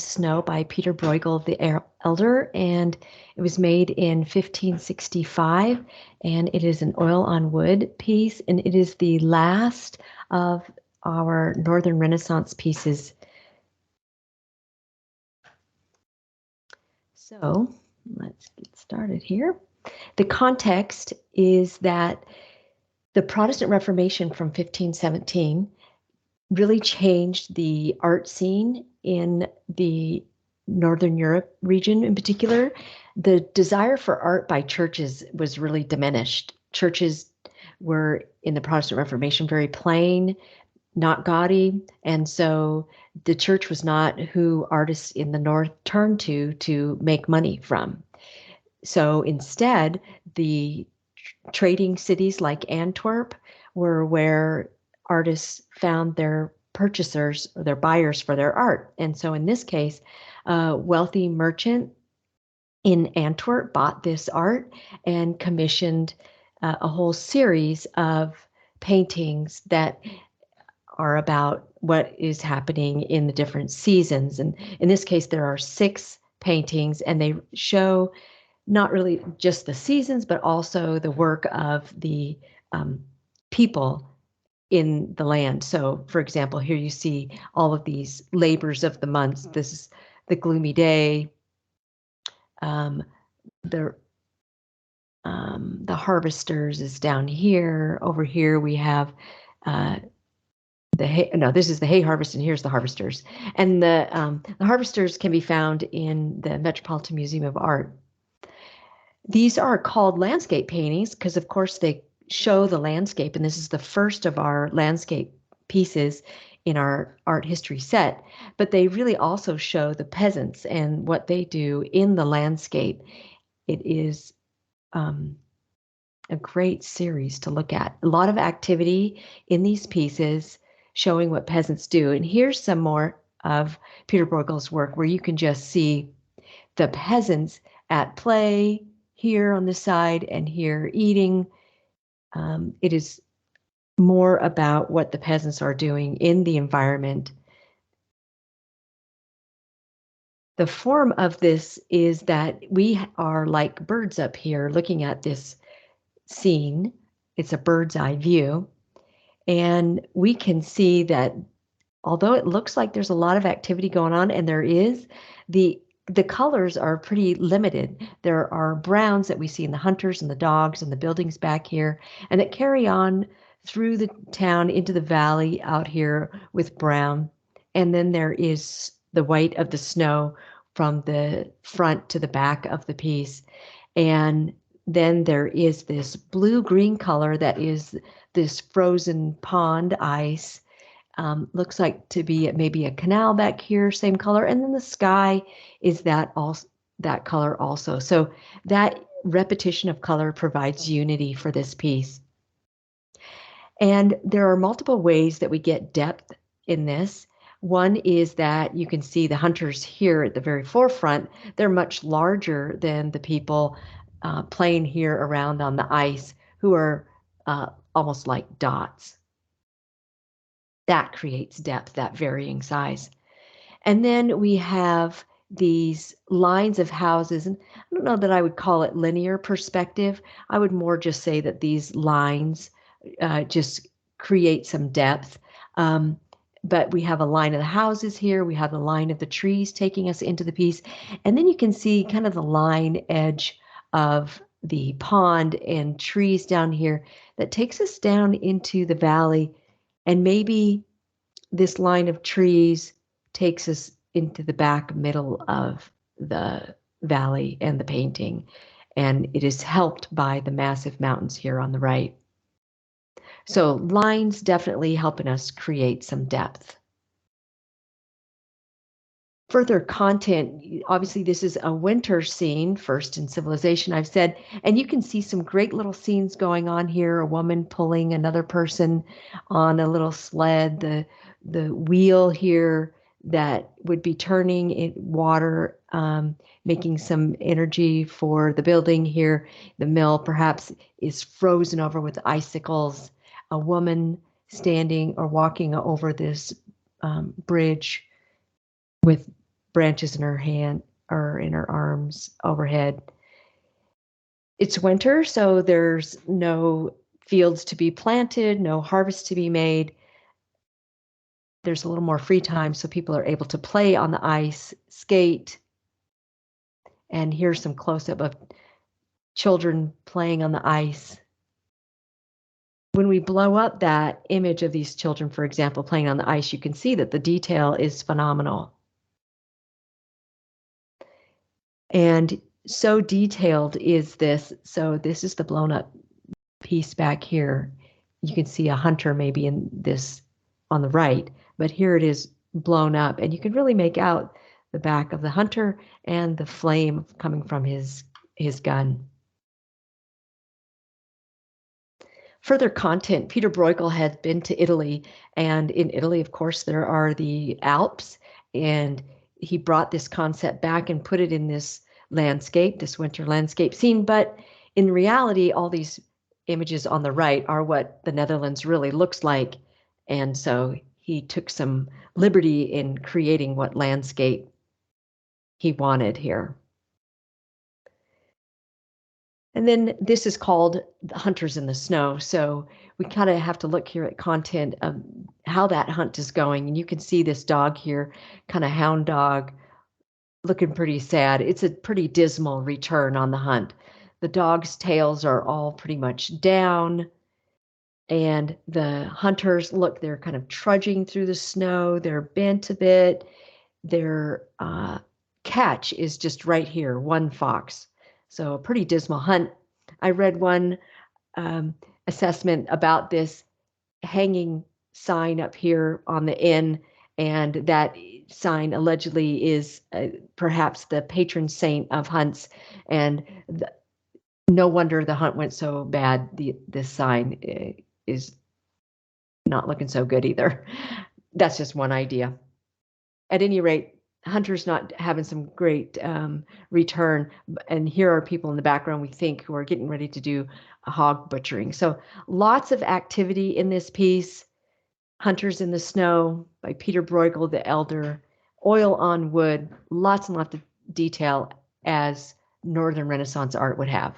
Snow by Peter Bruegel the Elder, and it was made in 1565, and it is an oil on wood piece, and it is the last of our Northern Renaissance pieces. So let's get started here. The context is that the Protestant Reformation from 1517 really changed the art scene in the Northern Europe region in particular. The desire for art by churches was really diminished. Churches were in the Protestant Reformation very plain, not gaudy, and so the church was not who artists in the North turned to make money from. So instead, the trading cities like Antwerp were where artists found their purchasers or their buyers for their art. And so in this case, a wealthy merchant in Antwerp bought this art and commissioned a whole series of paintings that are about what is happening in the different seasons. And in this case, there are 6 paintings, and they show not really just the seasons, but also the work of the people in the land. So, for example, here you see all of these labors of the months. This is the gloomy day, the harvesters is down here. Over here we have the hay. No, this is the hay harvest, and here's the harvesters. And the harvesters can be found in the Metropolitan Museum of Art. These are called landscape paintings because, of course, they show the landscape, and this is the first of our landscape pieces in our art history set, but they really also show the peasants and what they do in the landscape. It is a great series to look at. A lot of activity in these pieces showing what peasants do. And here's some more of Peter Bruegel's work where you can just see the peasants at play here on the side and here eating. It is more about what the peasants are doing in the environment. The form of this is that we are like birds up here looking at this scene. It's a bird's eye view. And we can see that although it looks like there's a lot of activity going on, and there is, the colors are pretty limited. There are browns that we see in the hunters and the dogs and the buildings back here, and that carry on through the town into the valley out here with brown. And then there is the white of the snow from the front to the back of the piece. And then there is this blue-green color that is this frozen pond ice. Looks like to be maybe a canal back here, same color. And then the sky is that color also. So that repetition of color provides unity for this piece. And there are multiple ways that we get depth in this. One is that you can see the hunters here at the very forefront. They're much larger than the people playing here around on the ice, who are almost like dots. That creates depth, that varying size. And then we have these lines of houses, and I don't know that I would call it linear perspective. I would more just say that these lines just create some depth. But we have a line of the houses here. We have the line of the trees taking us into the piece. And then you can see kind of the line edge of the pond and trees down here that takes us down into the valley. And maybe this line of trees takes us into the back middle of the valley and the painting. And it is helped by the massive mountains here on the right. So lines definitely helping us create some depth. Further content, obviously this is a winter scene, first in civilization, I've said, and you can see some great little scenes going on here, a woman pulling another person on a little sled, the wheel here that would be turning in water, making some energy for the building here. The mill perhaps is frozen over with icicles, a woman standing or walking over this bridge with branches in her hand or in her arms overhead. It's winter, so there's no fields to be planted, no harvest to be made. There's a little more free time, so people are able to play on the ice, skate. And here's some close-up of children playing on the ice. When we blow up that image of these children, for example, playing on the ice, you can see that the detail is phenomenal. And so detailed is this. So this is the blown up piece back here. You can see a hunter maybe in this on the right, but here it is blown up, and you can really make out the back of the hunter and the flame coming from his gun. Further content, Peter Bruegel had been to Italy, and in Italy, of course, there are the Alps, and he brought this concept back and put it in this landscape, this winter landscape scene. But in reality, all these images on the right are what the Netherlands really looks like. And so he took some liberty in creating what landscape he wanted here. And then this is called Hunters in the Snow. So we kind of have to look here at content of how that hunt is going. And you can see this dog here, kind of hound dog, looking pretty sad. It's a pretty dismal return on the hunt. The dog's tails are all pretty much down. And the hunters, look, they're kind of trudging through the snow. They're bent a bit. Their catch is just right here, one fox. So a pretty dismal hunt. I read one assessment about this hanging sign up here on the inn, and that sign allegedly is perhaps the patron saint of hunts, and no wonder the hunt went so bad. This sign is not looking so good either. That's just one idea. At any rate, hunters not having some great return, and here are people in the background we think who are getting ready to do a hog butchering. So lots of activity in this piece. Hunters in the Snow by Peter Bruegel the Elder, oil on wood, lots and lots of detail as Northern Renaissance art would have.